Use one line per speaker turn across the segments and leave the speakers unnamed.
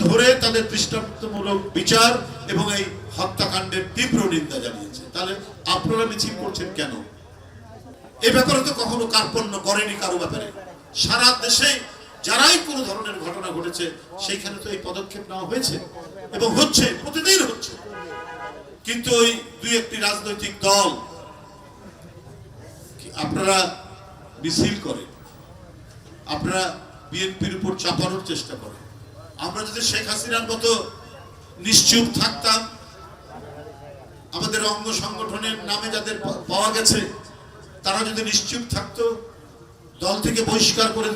ধরে তাদের দৃষ্টান্তমূলক বিচার এবং এই হত্যাকাণ্ডের তীব্র নিন্দা জানিয়েছে। তাহলে আপনারা মিছিল করছেন কেন? এ ব্যাপারে তো কখনো কার্পণ্য করেনি কারো ব্যাপারে। সারা দেশে যারাই কোনো ধরনের ঘটনা ঘটেছে সেইখানে তো এই পদক্ষেপ নেওয়া হয়েছে এবং হচ্ছে, প্রতিদিন হচ্ছে। কিন্তু ওই দুই একটি রাজনৈতিক দল আপনারা মিছিল করেন, আপনারা বিএনপির উপর চাপানোর চেষ্টা করেন। আমরা যদি শেখ হাসিনার মতো নিশ্চুপ থাকতাম, আমাদের অঙ্গ সংগঠনের নামে যাদের পাওয়া গেছে তারা যদি নিশ্চুপ থাকতো, দল থেকে বহিষ্কার করে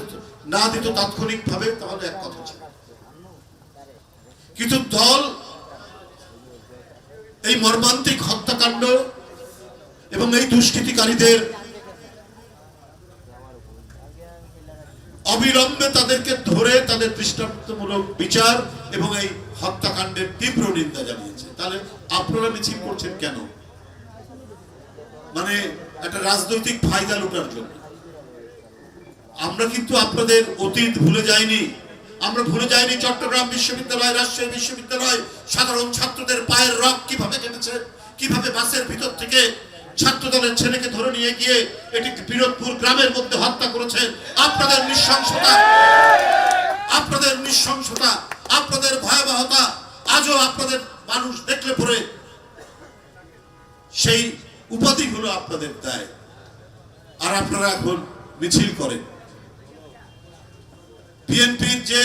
না দিত তাৎক্ষণিকভাবে, তাহলে এক কথা ছিল। কিন্তু দল এই মর্মান্তিক হত্যাকাণ্ড এবং এই দুষ্কৃতিকারীদের অবিলম্বে তাদেরকে ধরে তাদের দৃষ্টান্তমূলক বিচার এবং এই হত্যাকাণ্ডের তীব্র নিন্দা জানিয়েছে। তাহলে আপনারা মিছিল করছেন কেন? মানে একটা রাজনৈতিক ফায়দা লুটার জন্য। আমরা কিন্তু আপনাদের অতীত ভুলে যাইনি। আমরা ভুলে যাইনি চট্টগ্রাম বিশ্ববিদ্যালয়, রাজশাহী বিশ্ববিদ্যালয় সাধারণ ছাত্রদের পায়ের রক্ত কিভাবে কেটেছে, কিভাবে বাসের ভিতর থেকে ছাত্র দলের ছেলেকে ধরে নিয়ে গিয়ে এটি বিরোধপুর গ্রামের মধ্যে হত্যা করেছে। আপনাদের নৃশংসতা, আপনাদের নৃশংসতা, আপনাদের ভয়াবহতা আজও আপনাদের মানুষ দেখলে পরে সেই উপাধিগুলো আপনাদের দেয়। আর আপনারা এখন মিছিল করেন। বিএনপির যে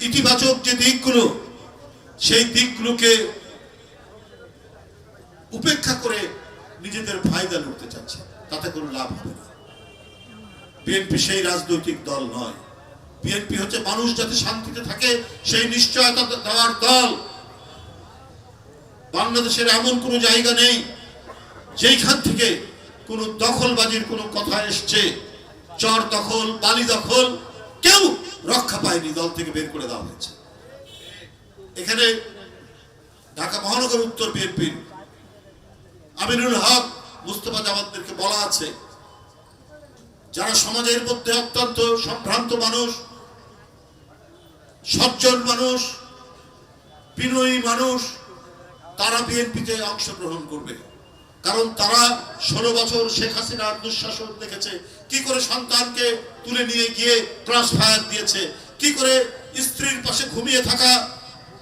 ইতিবাচক যে দিকগুলো, সেই দিকগুলোকে উপেক্ষা করে নিজেদের ফায়দা লুটতে চাচ্ছে, তাতে কোনো লাভ হবে না। বিএনপি সেই রাজনৈতিক দল নয়। বিএনপি হচ্ছে মানুষ যাতে শান্তিতে থাকে সেই নিশ্চয়তা দেওয়ার দল। বাংলাদেশের এমন কোনো জায়গা নেই যেখান থেকে কোনো দখলবাজির কোনো কথা এসছে। চর দখল, বালি দখল কেউ রক্ষা পায়নি, দল থেকে বের করে দেওয়া হয়েছে। এখানে ঢাকা মহানগর উত্তর বিএনপির আমিনুল হক, মুস্তফা জামাতদেরকে বলা আছে, যারা সমাজের মধ্যে অত্যন্ত সম্ভ্রান্ত মানুষ, সজ্জন মানুষ, বিনয়ী মানুষ, তারা বিএনপিতে অংশগ্রহণ করবে। কারণ তারা 16 বছর শেখ হাসিনার দুঃশাসন দেখেছে, কি করে সন্তানকে তুলে নিয়ে গিয়ে ক্রস ফায়ার দিয়েছে, কি করে স্ত্রীর পাশে ঘুমিয়ে থাকা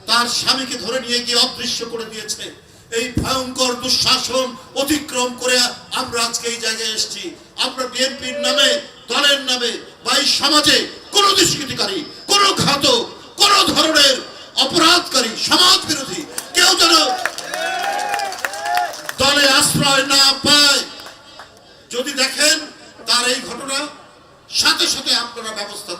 তার স্বামীকে ধরে নিয়ে গিয়ে অদৃশ্য করে দিয়েছে। এই ভয়ঙ্কর দুঃশাসন অতিক্রম করে আমরা আজকে এই জায়গায় এসেছি। আমরা বিএনপির নামে, দলের নামে বা এই সমাজে কোন দুষ্কৃতিকারী, কোন ঘাতক, কোন ধরনের অপরাধকারী, সমাজ বিরোধী কেউ যেন দলে আশ্রয় না পায়। যদি দেখেন তার এই ঘটনা, সাথে সাথে আপনারা ব্যবস্থা